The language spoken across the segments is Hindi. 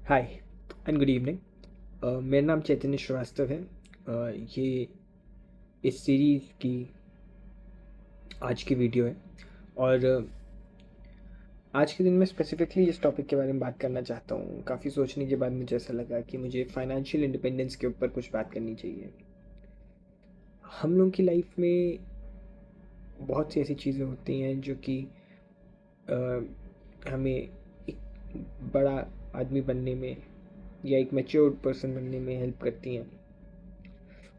Hi and good evening. मेरा नाम चैतन्य श्रीवास्तव है। ये इस सीरीज़ की आज की वीडियो है और आज के दिन मैं स्पेसिफिकली इस टॉपिक के बारे में बात करना चाहता हूँ। काफ़ी सोचने के बाद मुझे ऐसा लगा कि मुझे फाइनेंशियल इंडिपेंडेंस के ऊपर कुछ बात करनी चाहिए। हम लोगों की लाइफ में बहुत सी ऐसी चीज़ें होती हैं जो कि हमें एक बड़ा आदमी बनने में या एक मैच्योर्ड पर्सन बनने में हेल्प करती हैं।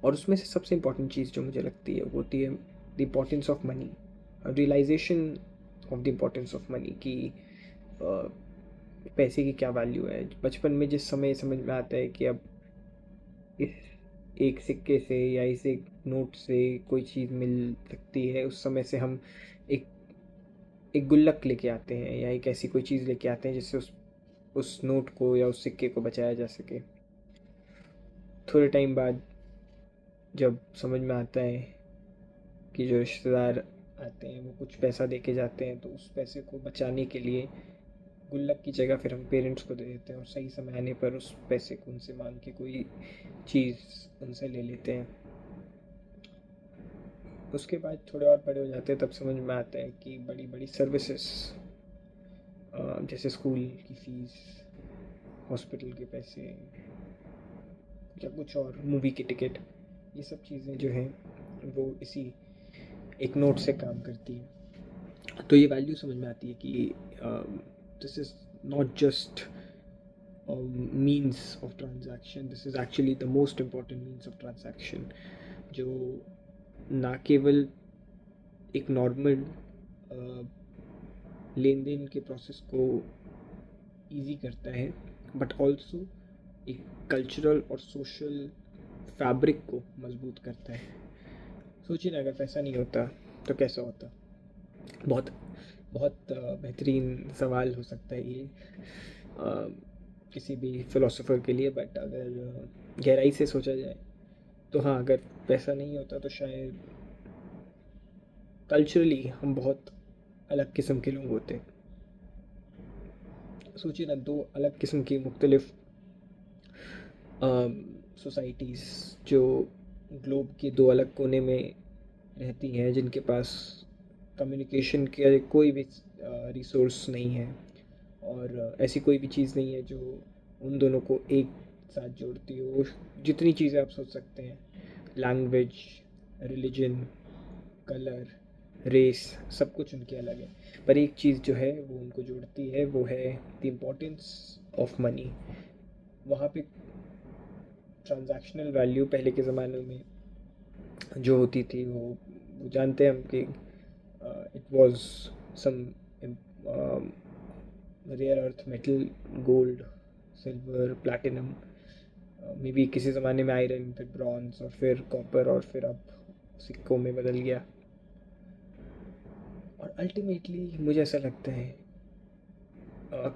और उसमें से सबसे इम्पॉर्टेंट चीज़ जो मुझे लगती है वो होती है the importance of money, realisation of the importance of money कि पैसे की क्या वैल्यू है। बचपन में जिस समय समझ में आता है कि अब इस एक सिक्के से या इस एक नोट से कोई चीज़ मिल सकती है, उस समय से हम एक एक गुल्लक लेके आते हैं या एक ऐसी कोई चीज़ लेके आते हैं जिससे उस नोट को या उस सिक्के को बचाया जा सके। थोड़े टाइम बाद जब समझ में आता है कि जो रिश्तेदार आते हैं वो कुछ पैसा दे के जाते हैं, तो उस पैसे को बचाने के लिए गुल्लक की जगह फिर हम पेरेंट्स को दे देते हैं और सही समय आने पर उस पैसे को उनसे मांग के कोई चीज़ उनसे ले लेते हैं। उसके बाद थोड़े और बड़े हो जाते हैं, तब समझ में आता है कि बड़ी बड़ी सर्विसेज जैसे स्कूल की फ़ीस, हॉस्पिटल के पैसे या कुछ और, मूवी की टिकट, ये सब चीज़ें जो हैं वो इसी एक नोट से काम करती हैं। तो ये वैल्यू समझ में आती है कि this is not just means of transaction, this is actually the most important means of transaction, जो ना केवल एक नॉर्मल लेन देन के प्रोसेस को इजी करता है बट ऑल्सो एक कल्चरल और सोशल फैब्रिक को मजबूत करता है। सोचिए ना, अगर पैसा नहीं होता तो कैसा होता। बहुत बहुत बेहतरीन सवाल हो सकता है ये किसी भी फ़िलोसोफ़र के लिए, बट अगर गहराई से सोचा जाए तो हाँ, अगर पैसा नहीं होता तो शायद कल्चरली हम बहुत अलग किस्म के लोग होते। सोचिए ना, दो अलग किस्म की मुख्तलिफ सोसाइटीज़ जो ग्लोब के दो अलग कोने में रहती हैं, जिनके पास कम्युनिकेशन के कोई भी रिसोर्स नहीं है और ऐसी कोई भी चीज़ नहीं है जो उन दोनों को एक साथ जोड़ती हो। जितनी चीज़ें आप सोच सकते हैं, लैंग्वेज, रिलीजन, कलर, रेस, सब कुछ उनके अलग है, पर एक चीज़ जो है वो उनको जोड़ती है, वो है द इम्पोर्टेंस ऑफ मनी। वहाँ पे ट्रांजैक्शनल वैल्यू पहले के ज़माने में जो होती थी वो जानते हैं हम कि it was some rare earth metal, gold, silver, platinum, maybe किसी ज़माने में आयरन, फिर ब्रॉन्ज और फिर कॉपर और फिर अब सिक्कों में बदल गया। और अल्टीमेटली मुझे ऐसा लगता है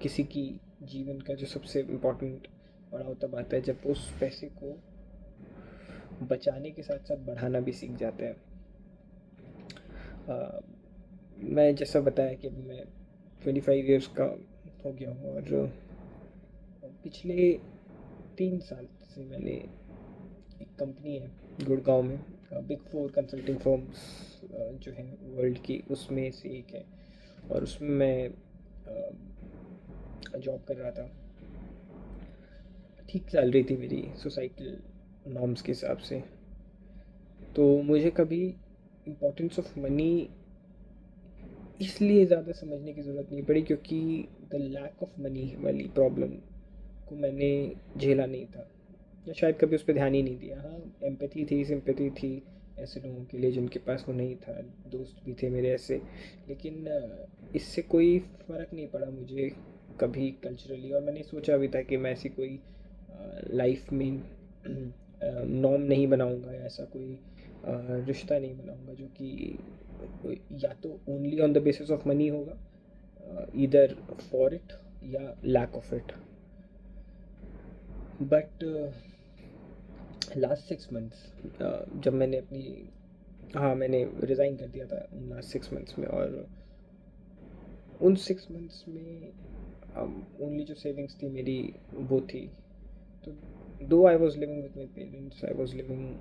किसी की जीवन का जो सबसे इम्पोर्टेंट पड़ाव तब आता है जब वो उस पैसे को बचाने के साथ साथ बढ़ाना भी सीख जाता है। मैं जैसा बताया कि अभी मैं 25 ईयर्स का हो गया हूँ और पिछले 3 साल से मैंने एक कंपनी है गुड़गांव में, बिग 4 कंसल्टिंग फर्म्स जो हैं वर्ल्ड की, उसमें से एक है और उसमें मैं जॉब कर रहा था। ठीक चल रही थी मेरी सोसाइटल नॉर्म्स के हिसाब से। तो मुझे कभी इम्पोर्टेंस ऑफ मनी इसलिए ज़्यादा समझने की ज़रूरत नहीं पड़ी क्योंकि द लैक ऑफ मनी वाली प्रॉब्लम को मैंने झेला नहीं था, या शायद कभी उस पर ध्यान ही नहीं दिया। हाँ, एम्पैथी थी, सिंपैथी थी ऐसे लोगों के लिए जिनके पास वो नहीं था, दोस्त भी थे मेरे ऐसे, लेकिन इससे कोई फ़र्क नहीं पड़ा मुझे कभी कल्चरली। और मैंने सोचा भी था कि मैं ऐसी कोई लाइफ में नॉर्म नहीं बनाऊंगा या ऐसा कोई रिश्ता नहीं बनाऊंगा जो कि या तो only on the basis of money होगा, इधर फॉर इट या lack of it. But last 6 months जब मैंने अपनी, हाँ, मैंने रिज़ाइन कर दिया था उन लास्ट 6 मंथ्स में, और उन 6 मंथ्स में ओनली जो सेविंग्स थी मेरी वो थी। तो दो I was living with my parents, I was living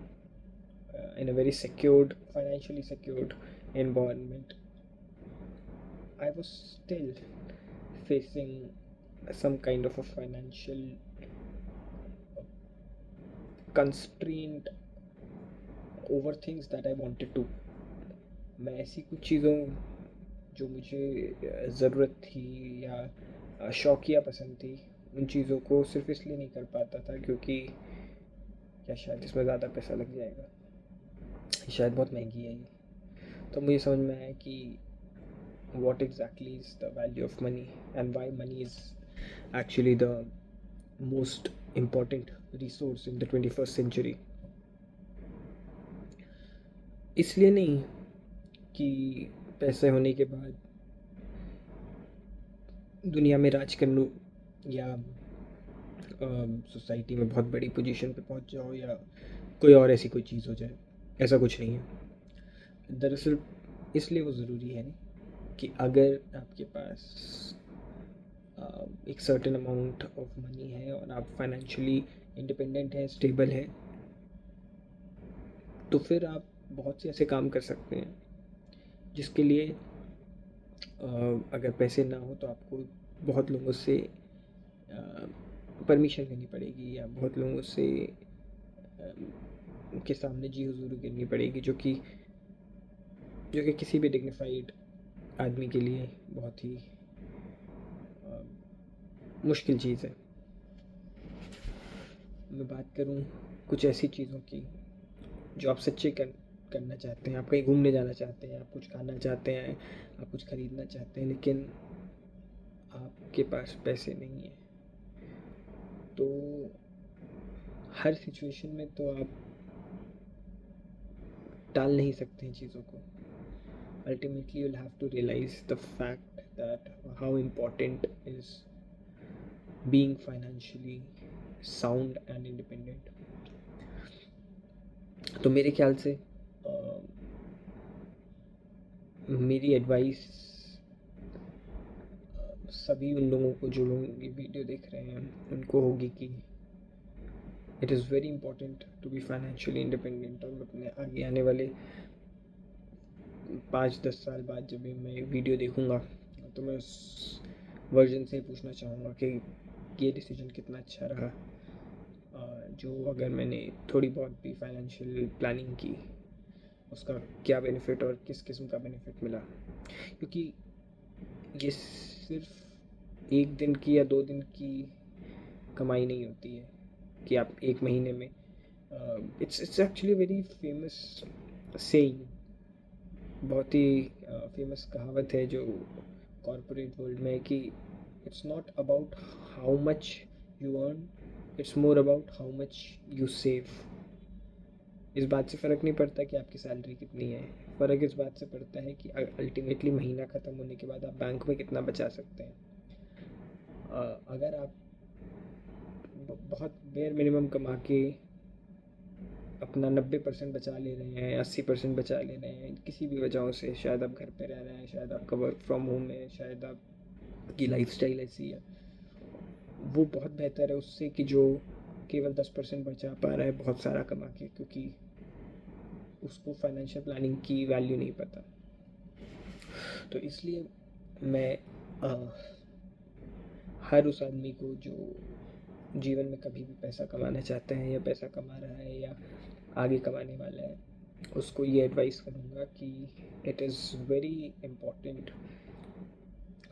in a very secured, financially secured environment, I was still facing some kind of a financial constraint over things that I wanted to. मैं ऐसी कुछ चीज़ों जो मुझे ज़रूरत थी या शौकिया पसंद थी, उन चीज़ों को सिर्फ इसलिए नहीं कर पाता था क्योंकि या शायद इसमें ज़्यादा पैसा लग जाएगा, शायद बहुत महंगी है ये। तो मुझे समझ में आया कि what exactly is the value of money and why money is actually the most important resource in the 21st century. इसलिए नहीं कि पैसे होने के बाद दुनिया में राज कर लूँ या सोसाइटी में बहुत बड़ी पोजीशन पे पहुंच जाओ या कोई और ऐसी कोई चीज़ हो जाए, ऐसा कुछ नहीं है। दरअसल इसलिए वो ज़रूरी है कि अगर आपके पास एक सर्टेन अमाउंट ऑफ मनी है और आप फाइनेंशियली इंडिपेंडेंट हैं, स्टेबल हैं, तो फिर आप बहुत से ऐसे काम कर सकते हैं जिसके लिए अगर पैसे ना हो तो आपको बहुत लोगों से परमिशन लेनी पड़ेगी या बहुत लोगों से के सामने जी हुजूरी करनी पड़ेगी, जो कि किसी भी डिग्निफाइड आदमी के लिए बहुत ही मुश्किल चीज़ है। मैं बात करूं कुछ ऐसी चीज़ों की जो आप सच्चे करना चाहते हैं। आप कहीं घूमने जाना चाहते हैं, आप कुछ खाना चाहते हैं, आप कुछ ख़रीदना चाहते हैं, लेकिन आपके पास पैसे नहीं है। तो हर सिचुएशन में तो आप टाल नहीं सकते हैं चीज़ों को। Ultimately you'll have to realize the fact that how important is being financially sound and independent. तो मेरे ख्याल से मेरी एडवाइस सभी उन लोगों को जो लोग ये वीडियो देख रहे हैं उनको होगी कि it is very important to be financially independent. और मैं अपने आगे आने वाले 5-10 साल बाद जब भी मैं वीडियो देखूँगा तो मैं उस वर्जन से पूछना चाहूँगा कि ये डिसीजन कितना अच्छा रहा, जो अगर मैंने थोड़ी बहुत भी फाइनेंशियल प्लानिंग की उसका क्या बेनिफिट और किस किस्म का बेनिफिट मिला। क्योंकि ये सिर्फ एक दिन की या 2 दिन की कमाई नहीं होती है कि आप एक महीने में it's actually very famous saying, बहुत ही फेमस कहावत है जो कॉरपोरेट वर्ल्ड में है कि it's not about how much you earn, it's more about how much you save. इस बात से फ़र्क नहीं पड़ता कि आपकी सैलरी कितनी है, फ़र्क इस बात से पड़ता है कि अल्टीमेटली महीना ख़त्म होने के बाद आप बैंक में कितना बचा सकते हैं। अगर आप बहुत बेयर मिनिमम कमा के अपना 90% बचा ले रहे हैं, 80% बचा ले रहे हैं किसी भी वजहों से, शायद आप घर पे रह रहे हैं, शायद आपका वर्क फ्रॉम होम है, शायद आपकी लाइफस्टाइल ऐसी है, वो बहुत बेहतर है उससे कि जो केवल 10% बचा पा रहा है बहुत सारा कमा के, क्योंकि उसको फाइनेंशियल प्लानिंग की वैल्यू नहीं पता। तो इसलिए मैं हर उस आदमी को जो जीवन में कभी भी पैसा कमाना चाहते हैं या पैसा कमा रहा है या आगे कमाने वाला है, उसको ये एडवाइस करूँगा कि it is very important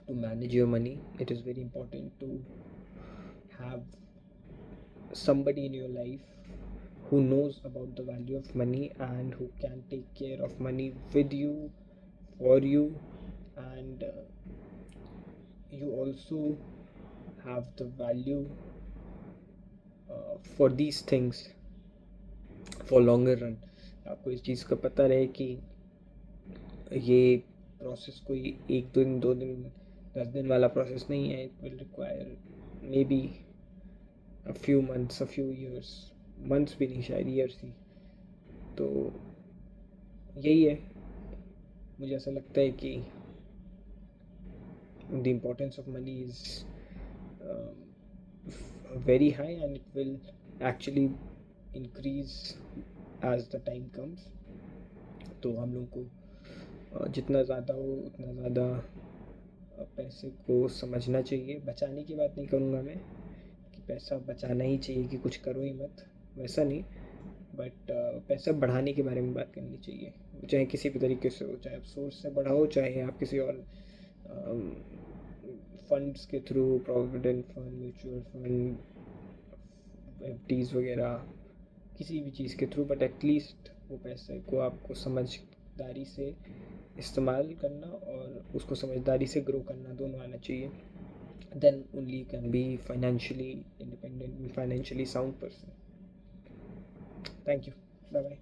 to manage your money, it is very important to have somebody in your life who knows about the value of money and who can take care of money with you, for you, and you also have the value for these things for longer run. आपको इस चीज़ का पता रहे कि ये प्रोसेस कोई 1 दिन 2 दिन 10 दिन वाला प्रोसेस नहीं है, it will require may be a few months, a few years, months भी नहीं, शायद years ही। तो यही है, मुझे ऐसा लगता है कि the importance of money is very high, and it will actually increase as the time comes. तो हम लोग को जितना ज़्यादा हो उतना ज़्यादा पैसे को समझना चाहिए। बचाने की बात नहीं करूँगा मैं कि पैसा बचाना ही चाहिए कि कुछ करो ही मत, वैसा नहीं, बट पैसा बढ़ाने के बारे में बात करनी चाहिए। चाहे किसी भी तरीके से हो, चाहे आप सोर्स से बढ़ाओ, चाहे आप किसी और फंड्स के through, provident fund, mutual fund, FDs वगैरह, किसी भी चीज़ के थ्रू, बट एटलीस्ट वो पैसे को आपको समझदारी से इस्तेमाल करना और उसको समझदारी से ग्रो करना दोनों आना चाहिए। Then only you can be financially independent, financially sound person. Thank you, bye bye.